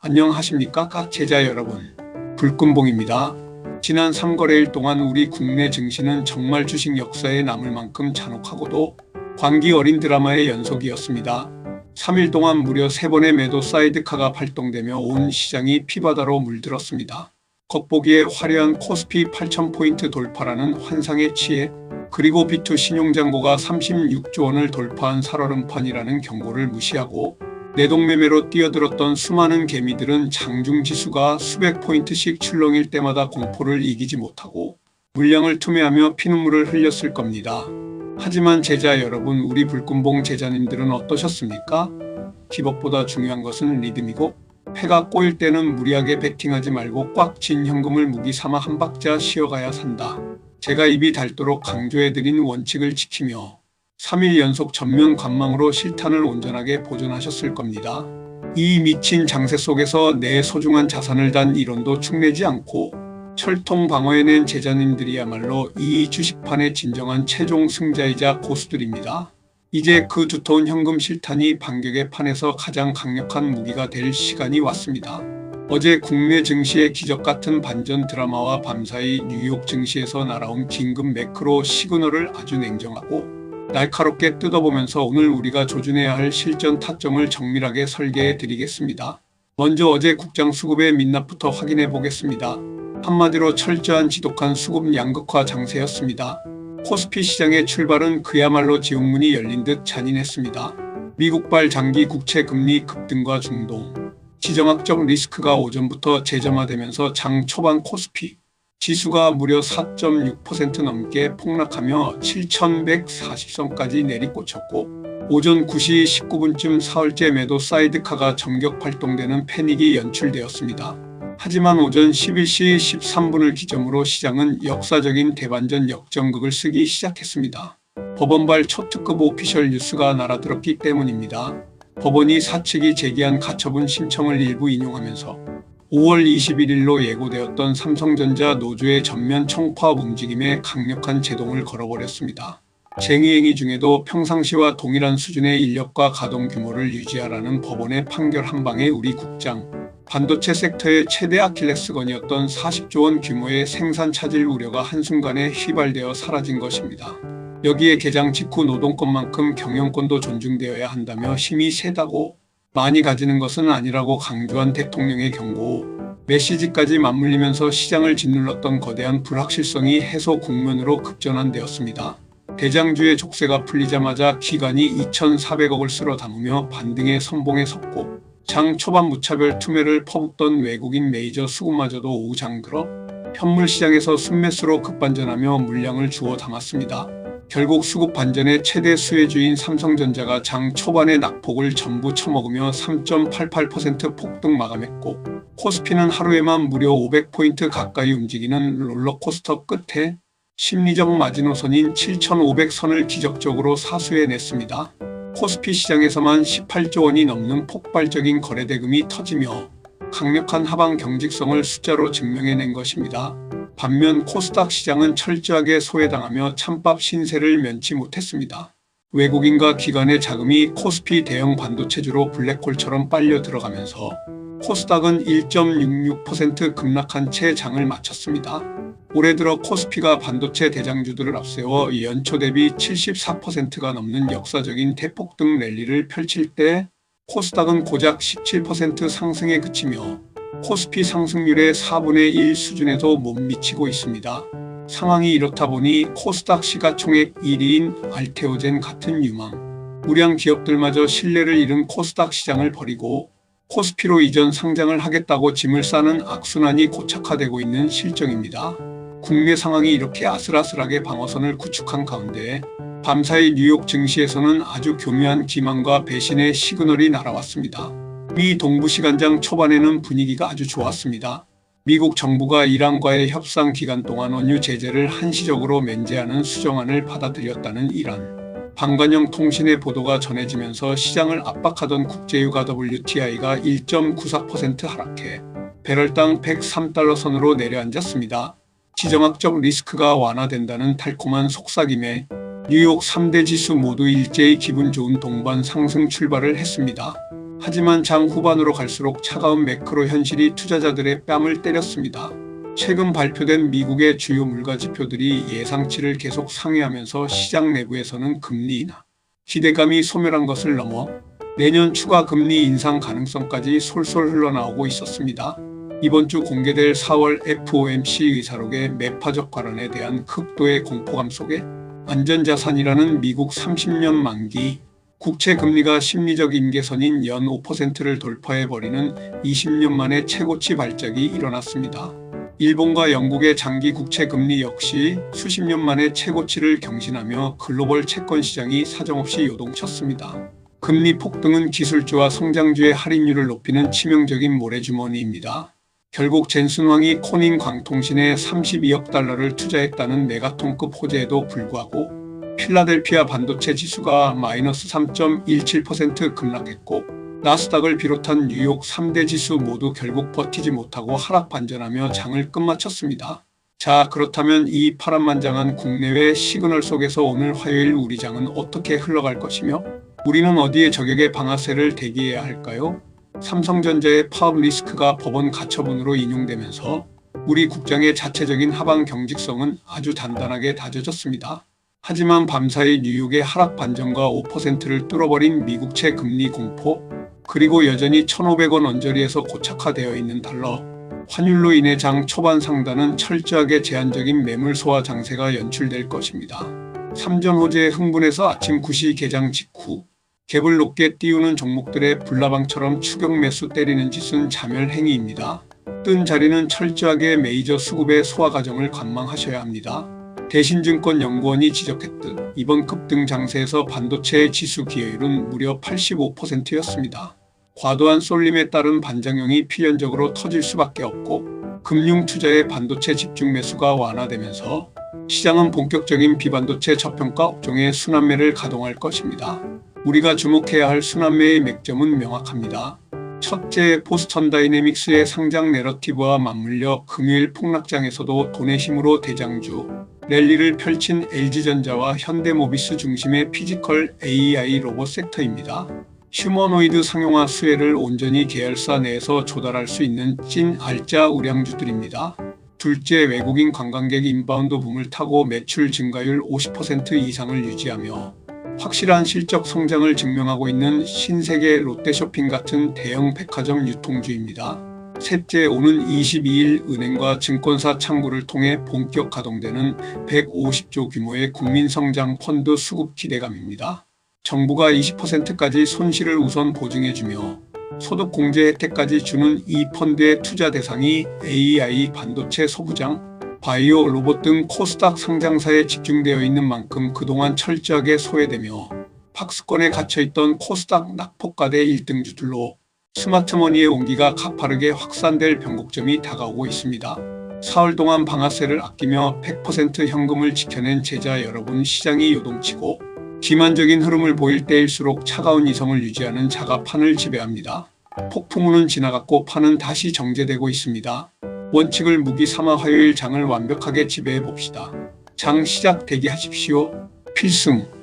안녕하십니까 각 제자 여러분, 불금봉입니다. 지난 3거래일 동안 우리 국내 증시는 정말 주식 역사에 남을 만큼 잔혹하고도 광기 어린 드라마의 연속이었습니다. 3일 동안 무려 3번의 매도 사이드카가 발동되며 온 시장이 피바다로 물들었습니다. 겉보기에 화려한 코스피 8,000포인트 돌파라는 환상에 취해 그리고 B2 신용잔고가 36조 원을 돌파한 살얼음판이라는 경고를 무시하고 내동매매로 뛰어들었던 수많은 개미들은 장중지수가 수백 포인트씩 출렁일 때마다 공포를 이기지 못하고 물량을 투매하며 피눈물을 흘렸을 겁니다. 하지만 제자 여러분, 우리 불금봉 제자님들은 어떠셨습니까? 기법보다 중요한 것은 리듬이고 패가 꼬일 때는 무리하게 베팅하지 말고 꽉 쥔 현금을 무기 삼아 한 박자 쉬어가야 산다. 제가 입이 닳도록 강조해드린 원칙을 지키며 3일 연속 전면 관망으로 실탄을 온전하게 보존하셨을 겁니다. 이 미친 장세 속에서 내 소중한 자산을 단 1원도 축내지 않고 철통 방어해낸 제자님들이야말로 이 주식판의 진정한 최종 승자이자 고수들입니다. 이제 그 두터운 현금 실탄이 반격의 판에서 가장 강력한 무기가 될 시간이 왔습니다. 어제 국내 증시의 기적같은 반전 드라마와 밤사이 뉴욕 증시에서 날아온 긴급 매크로 시그널을 아주 냉정하고 날카롭게 뜯어보면서 오늘 우리가 조준해야 할 실전 타점을 정밀하게 설계해 드리겠습니다. 먼저 어제 국장 수급의 민낯부터 확인해 보겠습니다. 한마디로 철저한 지독한 수급 양극화 장세였습니다. 코스피 시장의 출발은 그야말로 지옥문이 열린 듯 잔인했습니다. 미국발 장기 국채 금리 급등과 중동, 지정학적 리스크가 오전부터 재점화되면서 장 초반 코스피 지수가 무려 4.6% 넘게 폭락하며 7,140선까지 내리꽂혔고 오전 9시 19분쯤 사흘째 매도 사이드카가 전격 발동되는 패닉이 연출되었습니다. 하지만 오전 11시 13분을 기점으로 시장은 역사적인 대반전 역전극을 쓰기 시작했습니다. 법원발 초특급 오피셜 뉴스가 날아들었기 때문입니다. 법원이 사측이 제기한 가처분 신청을 일부 인용하면서 5월 21일로 예고되었던 삼성전자 노조의 전면 청파업 움직임에 강력한 제동을 걸어버렸습니다. 쟁의행위 중에도 평상시와 동일한 수준의 인력과 가동 규모를 유지하라는 법원의 판결 한 방에 우리 국장, 반도체 섹터의 최대 아킬레스건이었던 40조 원 규모의 생산 차질 우려가 한순간에 휘발되어 사라진 것입니다. 여기에 개장 직후 노동권만큼 경영권도 존중되어야 한다며 힘이 세다고 많이 가지는 것은 아니라고 강조한 대통령의 경고, 메시지까지 맞물리면서 시장을 짓눌렀던 거대한 불확실성이 해소 국면으로 급전환되었습니다. 대장주의 족쇄가 풀리자마자 기관이 2,400억을 쓸어 담으며 반등의 선봉에 섰고 장 초반 무차별 투매를 퍼붓던 외국인 메이저 수급마저도 오후 장들어 현물 시장에서 순매수로 급반전하며 물량을 주워 담았습니다. 결국 수급 반전의 최대 수혜주인 삼성전자가 장 초반의 낙폭을 전부 쳐먹으며 3.88% 폭등 마감했고 코스피는 하루에만 무려 500포인트 가까이 움직이는 롤러코스터 끝에 심리적 마지노선인 7,500선을 기적적으로 사수해냈습니다. 코스피 시장에서만 18조 원이 넘는 폭발적인 거래대금이 터지며 강력한 하방 경직성을 숫자로 증명해낸 것입니다. 반면 코스닥 시장은 철저하게 소외당하며 찬밥 신세를 면치 못했습니다. 외국인과 기관의 자금이 코스피 대형 반도체주로 블랙홀처럼 빨려 들어가면서 코스닥은 1.66% 급락한 채 장을 마쳤습니다. 올해 들어 코스피가 반도체 대장주들을 앞세워 연초 대비 74%가 넘는 역사적인 대폭등 랠리를 펼칠 때 코스닥은 고작 17% 상승에 그치며 코스피 상승률의 4분의 1 수준에도 못 미치고 있습니다. 상황이 이렇다 보니 코스닥 시가총액 1위인 알테오젠 같은 유망, 우량 기업들마저 신뢰를 잃은 코스닥 시장을 버리고 코스피로 이전 상장을 하겠다고 짐을 싸는 악순환이 고착화되고 있는 실정입니다. 국내 상황이 이렇게 아슬아슬하게 방어선을 구축한 가운데 밤사이 뉴욕 증시에서는 아주 교묘한 기만과 배신의 시그널이 날아왔습니다. 미 동부시간장 초반에는 분위기가 아주 좋았습니다. 미국 정부가 이란과의 협상 기간 동안 원유 제재를 한시적으로 면제하는 수정안을 받아들였다는 이란. 방관영 통신의 보도가 전해지면서 시장을 압박하던 국제유가 WTI가 1.94% 하락해 배럴당 103달러 선으로 내려앉았습니다. 지정학적 리스크가 완화된다는 달콤한 속삭임에 뉴욕 3대 지수 모두 일제히 기분 좋은 동반 상승 출발을 했습니다. 하지만 장 후반으로 갈수록 차가운 매크로 현실이 투자자들의 뺨을 때렸습니다. 최근 발표된 미국의 주요 물가지표들이 예상치를 계속 상회하면서 시장 내부에서는 금리 인하 기대감이 소멸한 것을 넘어 내년 추가 금리 인상 가능성까지 솔솔 흘러나오고 있었습니다. 이번 주 공개될 4월 FOMC 의사록의 매파적 발언에 대한 극도의 공포감 속에 안전자산이라는 미국 30년 만기 국채 금리가 심리적 임계선인 연 5%를 돌파해버리는 20년 만에 최고치 발작이 일어났습니다. 일본과 영국의 장기 국채 금리 역시 수십 년 만에 최고치를 경신하며 글로벌 채권 시장이 사정없이 요동쳤습니다. 금리 폭등은 기술주와 성장주의 할인율을 높이는 치명적인 모래주머니입니다. 결국 젠슨 황이 코닌 광통신에 32억 달러를 투자했다는 메가톤급 호재에도 불구하고 필라델피아 반도체 지수가 마이너스 3.17% 급락했고 나스닥을 비롯한 뉴욕 3대 지수 모두 결국 버티지 못하고 하락 반전하며 장을 끝마쳤습니다. 자, 그렇다면 이 파란만장한 국내외 시그널 속에서 오늘 화요일 우리 장은 어떻게 흘러갈 것이며 우리는 어디에 저격의 방아쇠를 대기해야 할까요? 삼성전자의 파업 리스크가 법원 가처분으로 인용되면서 우리 국장의 자체적인 하방 경직성은 아주 단단하게 다져졌습니다. 하지만 밤사이 뉴욕의 하락 반전과 5%를 뚫어버린 미국채 금리 공포, 그리고 여전히 1,500원 언저리에서 고착화되어 있는 달러, 환율로 인해 장 초반 상단은 철저하게 제한적인 매물 소화 장세가 연출될 것입니다. 삼전 호재에 흥분해서 아침 9시 개장 직후 갭을 높게 띄우는 종목들의 불나방처럼 추격 매수 때리는 짓은 자멸 행위입니다. 뜬 자리는 철저하게 메이저 수급의 소화 과정을 관망하셔야 합니다. 대신증권연구원이 지적했듯 이번 급등 장세에서 반도체의 지수 기여율은 무려 85%였습니다. 과도한 쏠림에 따른 반작용이 필연적으로 터질 수밖에 없고 금융투자의 반도체 집중 매수가 완화되면서 시장은 본격적인 비반도체 저평가 업종의 순환매를 가동할 것입니다. 우리가 주목해야 할 순환매의 맥점은 명확합니다. 첫째, 보스턴 다이내믹스의 상장 내러티브와 맞물려 금요일 폭락장에서도 돈의 힘으로 대장주 랠리를 펼친 LG전자와 현대모비스 중심의 피지컬 AI 로봇 섹터입니다. 휴머노이드 상용화 수혜를 온전히 계열사 내에서 조달할 수 있는 찐 알짜 우량주들입니다. 둘째, 외국인 관광객 인바운드 붐을 타고 매출 증가율 50% 이상을 유지하며 확실한 실적 성장을 증명하고 있는 신세계 롯데쇼핑 같은 대형 백화점 유통주입니다. 셋째, 오는 22일 은행과 증권사 창구를 통해 본격 가동되는 150조 규모의 국민성장 펀드 수급 기대감입니다. 정부가 20%까지 손실을 우선 보증해주며 소득 공제 혜택까지 주는 이 펀드의 투자 대상이 AI, 반도체 소부장, 바이오, 로봇 등 코스닥 상장사에 집중되어 있는 만큼 그동안 철저하게 소외되며 박스권에 갇혀있던 코스닥 낙폭과대 1등주들로 스마트머니의 온기가 가파르게 확산될 변곡점이 다가오고 있습니다. 사흘 동안 방아쇠를 아끼며 100% 현금을 지켜낸 제자 여러분, 시장이 요동치고 기만적인 흐름을 보일 때일수록 차가운 이성을 유지하는 자가 판을 지배합니다. 폭풍우는 지나갔고 판은 다시 정제되고 있습니다. 원칙을 무기 삼아 화요일 장을 완벽하게 지배해 봅시다. 장 시작 대기하십시오. 필승!